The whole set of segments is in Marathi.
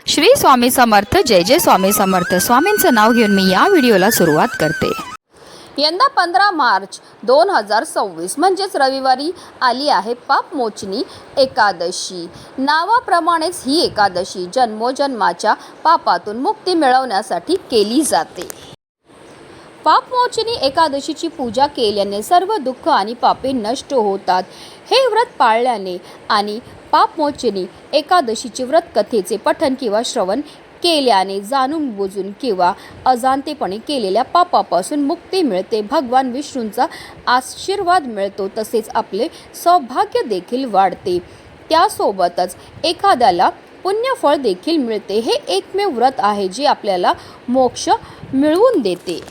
श्री स्वामी समर्थ. जय जय स्वामी समर्थ. स्वामींचं नाव घेऊन मी या व्हिडिओला सुरुवात करते. यंदा 15 मार्च 2026 म्हणजेच रविवारी आली आहे पापमोचनी एकादशी. नावाप्रमाणेच ही एकादशी जन्मोजन्माच्या पापातून मुक्ती मिळवण्यासाठी केली जाते. पापमोचनी एकादशीची पूजा केल्याने सर्व दुःख आणि पापे नष्ट होतात. हे व्रत पाळल्याने आणि पापमोचनी एकादशीचे व्रत कथेचे पठण किंवा श्रवण केल्याने जाणून बुजून किंवा अजाणतेपणे केलेल्या पापापासून मुक्ती मिळते. भगवान विष्णूंचा आशीर्वाद मिळतो. तसेच आपले सौभाग्य देखील वाढते. त्यासोबतच एखाद्याला पुण्यफळ देखील मिळते. हे एकमेव व्रत आहे जे आपल्याला मोक्ष मिळवून देते.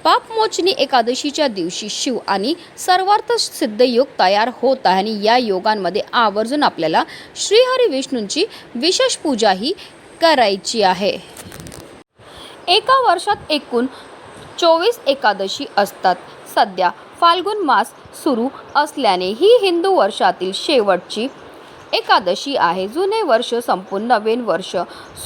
पापमोचनी एकादशीच्या दिवशी शिव आणि सर्वार्थ सिद्ध योग तयार होत आहे आणि या योगांमध्ये आवर्जून आपल्याला श्रीहरी विष्णूंची विशेष पूजाही करायची आहे. एका वर्षात एकूण 24 एकादशी असतात. सध्या फाल्गुन मास सुरू असल्याने ही हिंदू वर्षातील शेवटची एकादशी आहे. जुने वर्ष संपून नवीन वर्ष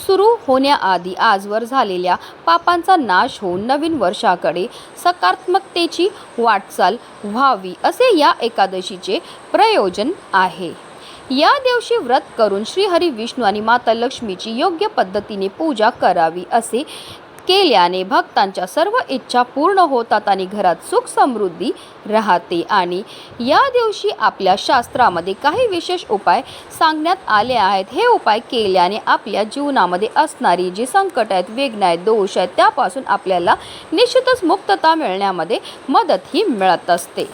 सुरू होण्याआधी आजवर झालेल्या पापांचा नाश होऊन नवीन वर्षाकडे सकारात्मकतेची वाटचाल व्हावी असे या एकादशीचे प्रयोजन आहे. या दिवशी व्रत करून श्रीहरी विष्णू आणि माता लक्ष्मीची योग्य पद्धतीने पूजा करावी. असे केल्याने भक्तांच्या सर्व इच्छा पूर्ण होतात आणि घरात सुख समृद्धी राहते. आणि या दिवशी आपल्या शास्त्रामध्ये काही विशेष उपाय सांगण्यात आले आहेत. हे उपाय केल्याने आपल्या जीवनामध्ये असणारी जी संकट आहेत, विघ्न आहेत, दोष आहेत त्यापासून आपल्याला निश्चितच मुक्तता मिळण्यामध्ये मदतही मिळत असते.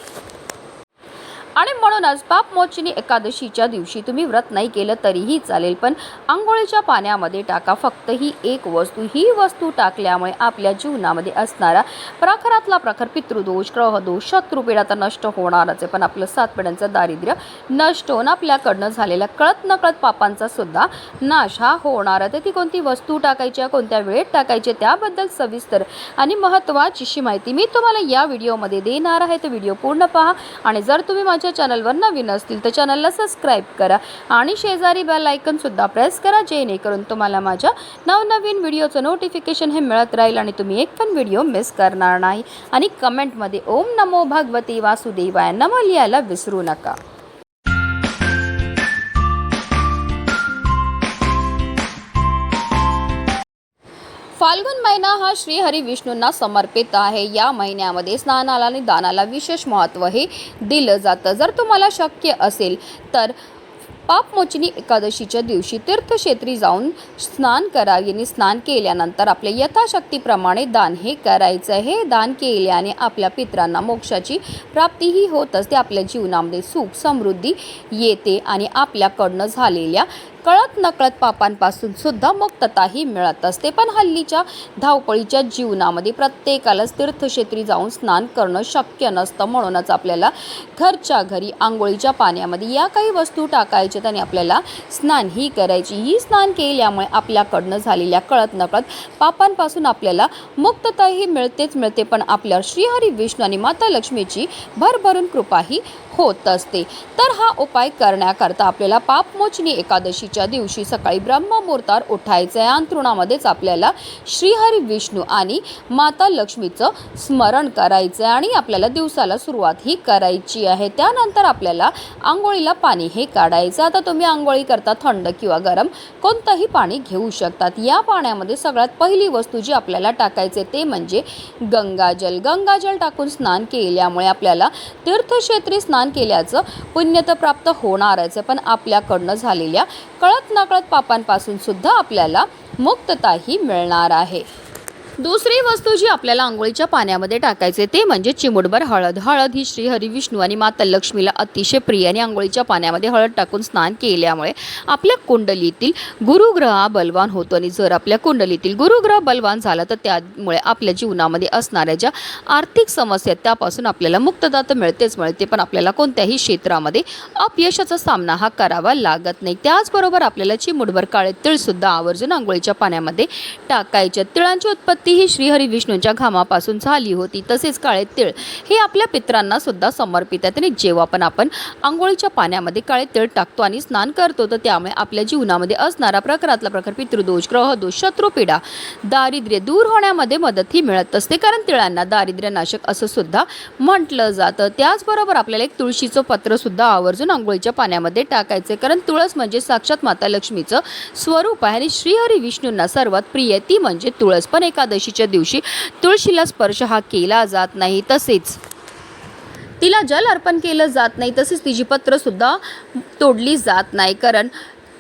आणि म्हणूनच पापमोचनी एकादशीच्या दिवशी तुम्ही व्रत नाही केलं तरीही चालेल, पण अंघोळीच्या पाण्यामध्ये टाका फक्त ही एक वस्तू. ही वस्तू टाकल्यामुळे आपल्या जीवनामध्ये असणारा प्रखरातला प्रखर पितृदोष, ग्रहदोष, शत्रुपीडा तर नष्ट होणारच आहे, पण आपलं 7 पिढ्यांचं दारिद्र्य नष्ट होऊन आपल्याकडनं झालेल्या कळत नकळत पापांचा सुद्धा नाश हा होणार आहे. ती कोणती वस्तू टाकायची, कोणत्या वेळेत टाकायची त्याबद्दल सविस्तर आणि महत्त्वाची माहिती मी तुम्हाला या व्हिडिओमध्ये देणार आहे. तर व्हिडिओ पूर्ण पहा आणि जर तुम्ही माझ्या चॅनलवर नवीन असतील तर चॅनलला सबस्क्राईब करा आणि शेजारी बेल आयकॉन सुद्धा प्रेस करा, जेणेकरून तुम्हाला माझ्या नवनवीन व्हिडिओचं नोटिफिकेशन हे मिळत राहील आणि तुम्ही एक पण व्हिडिओ मिस करणार नाही. आणि कमेंटमध्ये ओम नमो भगवते वासुदेवाय नमः लिहायला विसरू नका. फाल्गुन महिना हा श्रीहरी विष्णूंना समर्पित आहे. या महिन्यामध्ये स्नानाला आणि दानाला विशेष महत्त्व हे दिलं जातं. जर तुम्हाला शक्य असेल तर पापमोचनी एकादशीच्या दिवशी तीर्थक्षेत्री जाऊन स्नान करावे आणि स्नान केल्यानंतर आपल्या यथाशक्तीप्रमाणे दान हे करायचं. हे दान केल्याने आपल्या पितरांना मोक्षाची प्राप्तीही होत असते. आपल्या जीवनामध्ये सुख समृद्धी येते आणि आपल्याकडनं झालेल्या कळत नकळत पापांपासून सुद्धा मुक्तताही मिळत असते. पण हल्लीच्या धावपळीच्या जीवनामध्ये प्रत्येकालाच तीर्थक्षेत्री जाऊन स्नान करणं शक्य नसतं. म्हणूनच आपल्याला घरच्या घरी आंघोळीच्या पाण्यामध्ये या काही वस्तू टाकायच्यात आणि आपल्याला स्नान ही करायची. ही स्नान केल्यामुळे आपल्याकडनं झालेल्या कळत नकळत पापांपासून आपल्याला मुक्तताही मिळते, पण आपल्या श्रीहरी विष्णू आणि माता लक्ष्मीची भरभरून कृपाही होत असते. तर हा उपाय करण्याकरता आपल्याला पापमोचनी एकादशीच्या दिवशी सकाळी ब्रह्ममुहूर्तावर उठायचं आहे. अंथरुणामध्येच आपल्याला श्रीहरी विष्णू आणि माता लक्ष्मीचं स्मरण करायचं आहे आणि आपल्याला दिवसाला सुरुवात ही करायची आहे. त्यानंतर आपल्याला आंघोळीला पाणी हे काढायचं. आता तुम्ही आंघोळी करता थंड किंवा गरम कोणतंही पाणी घेऊ शकतात. या पाण्यामध्ये सगळ्यात पहिली वस्तू जी आपल्याला टाकायचे ते म्हणजे गंगाजल. गंगाजल टाकून स्नान केल्यामुळे आपल्याला तीर्थक्षेत्री स्नान केल्याचं पुण्य तर प्राप्त होणारच, पण आपल्याकडनं झालेल्या कळत नकळत पापांपासून सुद्धा आपल्याला मुक्तताही मिळणार आहे. दुसरी वस्तू जी आपल्याला आंघोळीच्या पाण्यामध्ये टाकायचे ते म्हणजे चिमूटभर हळद. हळद ही श्रीहरी विष्णू आणि माता लक्ष्मीला अतिशय प्रिय आणि आंघोळीच्या पाण्यामध्ये हळद टाकून स्नान केल्यामुळे आपल्या कुंडलीतील गुरुग्रह बलवान होतो. आणि जर आपल्या कुंडलीतील गुरुग्रह बलवान झाला तर त्यामुळे आपल्या जीवनामध्ये असणाऱ्या ज्या आर्थिक समस्या आहेत त्यापासून आपल्याला मुक्तता तर मिळते, पण आपल्याला कोणत्याही क्षेत्रामध्ये अपयशाचा सामना हा करावा लागत नाही. त्याचबरोबर आपल्याला चिमूटभर काळे तीळ सुद्धा आवर्जून आंघोळीच्या पाण्यामध्ये टाकायचे. तिळांची उत्पत्ती तीही श्रीहरी विष्णूंच्या घामापासून झाली होती. तसेच काळे तीळ हे आपल्या पितरांना सुद्धा समर्पित आहेत आणि जेव्हा पण आपण आंघोळीच्या पाण्यामध्ये काळे तीळ टाकतो आणि स्नान करतो तर त्यामुळे आपल्या जीवनामध्ये असणारा प्रखरातला प्रखर पितृदोष, ग्रहदोष, शत्रुपीडा, दारिद्र्य दूर होण्यामध्ये मदतही मिळत असते. कारण तिळांना दारिद्र्यनाशक असं सुद्धा म्हटलं जातं. त्याचबरोबर आपल्याला एक तुळशीचं पत्र सुद्धा आवर्जून आंघोळीच्या पाण्यामध्ये टाकायचे. कारण तुळस म्हणजे साक्षात माता लक्ष्मीचं स्वरूप आहे आणि श्रीहरी विष्णूंना सर्वात प्रिय ती म्हणजे तुळस. पण एकादशीच्या दिवशी तुळशीला स्पर्श हा केला जात नाही, तसेच तिला जल अर्पण केलं जात नाही, तसेच तिची पत्र सुद्धा तोडली जात नाही. कारण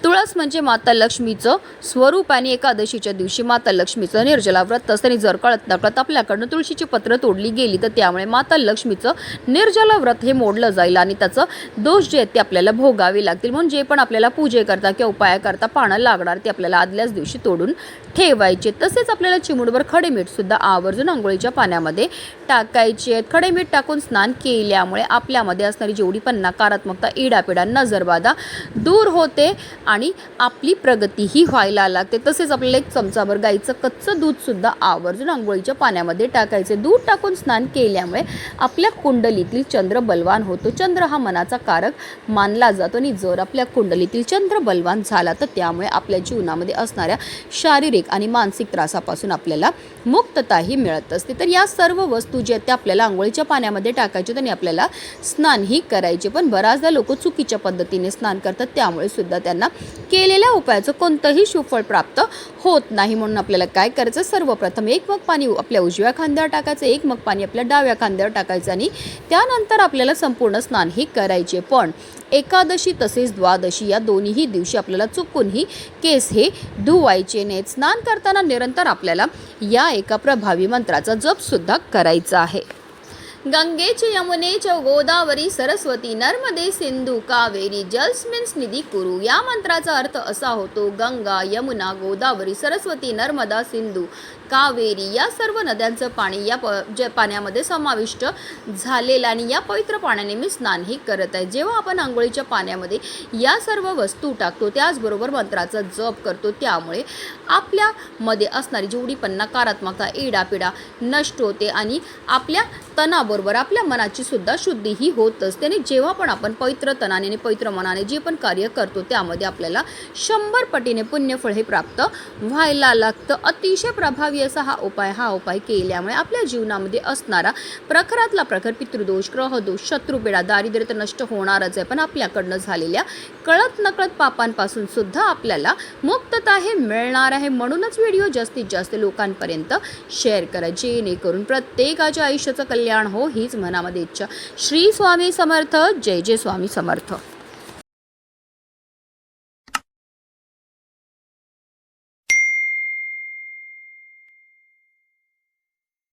तुळस म्हणजे माता लक्ष्मीचं स्वरूप आणि एकादशीच्या दिवशी माता लक्ष्मीचं निर्जला व्रत असताना जर कळत नकळत आपल्याकडनं तुळशीची पत्र तोडली गेली तर त्यामुळे माता लक्ष्मीचं निर्जला व्रत हे मोडलं जाईल आणि त्याचं दोष जे आहेत ते आपल्याला भोगावे लागतील. म्हणून जे पण आपल्याला पूजे करता किंवा उपाय करता पानं लागणार ते आपल्याला आदल्याच दिवशी तोडून ठेवायचे. तसेच आपल्याला चिमूटभर खडे मीठ सुद्धा आवर्जून आंघोळीच्या पाण्यामध्ये टाकायचे आहेत. खडे मीठ टाकून स्नान केल्यामुळे आपल्यामध्ये असणारी जेवढी पण नकारात्मकता, इडापिडा, नजरबाधा दूर होते आणि आपली प्रगतीही व्हायला लागते. तसेच आपल्याला एक चमचाभर गाईचं कच्चं दूध सुद्धा आवर्जून आंघोळीच्या पाण्यामध्ये टाकायचे. दूध टाकून स्नान केल्यामुळे आपल्या कुंडलीतील चंद्र बलवान होतो. चंद्र हा मनाचा कारक मानला जातो आणि जर आपल्या कुंडलीतील चंद्र बलवान झाला तर त्यामुळे आपल्या जीवनामध्ये असणाऱ्या शारीरिक आणि मानसिक त्रासापासून आपल्याला मुक्तताही मिळत असते. तर या सर्व वस्तू ज्या त्या आपल्याला आंघोळीच्या पाण्यामध्ये टाकायचे आणि आपल्याला स्नानही करायचे. पण बऱ्याचदा लोक चुकीच्या पद्धतीने स्नान करतात, त्यामुळे सुद्धा त्यांना केलेल्या उपायाचं कोणतंही सुफळ प्राप्त होत नाही. म्हणून आपल्याला काय करायचं, सर्वप्रथम एक मग पाणी आपल्या उजव्या खांद्यावर टाकायचं, एक मग पाणी आपल्या डाव्या खांद्यावर टाकायचं आणि त्यानंतर आपल्याला संपूर्ण स्नानही करायचे. पण एकादशी तसेच द्वादशी या दोन्हीही दिवशी आपल्याला चुकूनही केस हे धुवायचे नाहीत. स्नान करताना निरंतर आपल्याला या एका प्रभावी मंत्राचा जप सुद्धा करायचा आहे. गंगेचे यमुनेच गोदावरी सरस्वती नर्मदे सिंधू कावेरी जलस्मिन्स निधी कुरु. या मंत्राचा अर्थ असा होतो, गंगा, यमुना, गोदावरी, सरस्वती, नर्मदा, सिंधू, कावेरी या सर्व नद्यांचं पाणी या पाण्यामध्ये समाविष्ट झालेलं आणि या पवित्र पाण्याने मी स्नानही करत आहे. जेव्हा आपण आंघोळीच्या पाण्यामध्ये या सर्व वस्तू टाकतो त्याचबरोबर मंत्राचा जप करतो त्यामुळे आपल्यामध्ये असणारी जेवढी पण नकारात्मकता, इडापिडा नष्ट होते आणि आपल्या तनाबरोबर आपल्या मनाची सुद्धा शुद्धीही होत असते. आणि जेव्हा पण आपण पवित्र तनाने आणि पवित्र मनाने जे पण कार्य करतो त्यामध्ये आपल्याला 100 पटीने पुण्यफळ हे प्राप्त व्हायला लागतं. अतिशय प्रभावी असा हा उपाय केल्यामुळे आपल्या जीवनामध्ये असणारा प्रखरातला प्रखर पितृदोष, ग्रहदोष, शत्रुपीडा, दारिद्र्य तर नष्ट होणारच आहे, पण आपल्याकडनं झालेल्या कळत नकळत पापांपासून सुद्धा आपल्याला मुक्तता हे मिळणार आहे. म्हणूनच व्हिडिओ जास्तीत जास्त लोकांपर्यंत शेअर करा, जेणेकरून प्रत्येकाच्या आयुष्याचं कल्याण हो हीच मनामध्ये इच्छा. श्री स्वामी समर्थ. जय जय स्वामी समर्थ.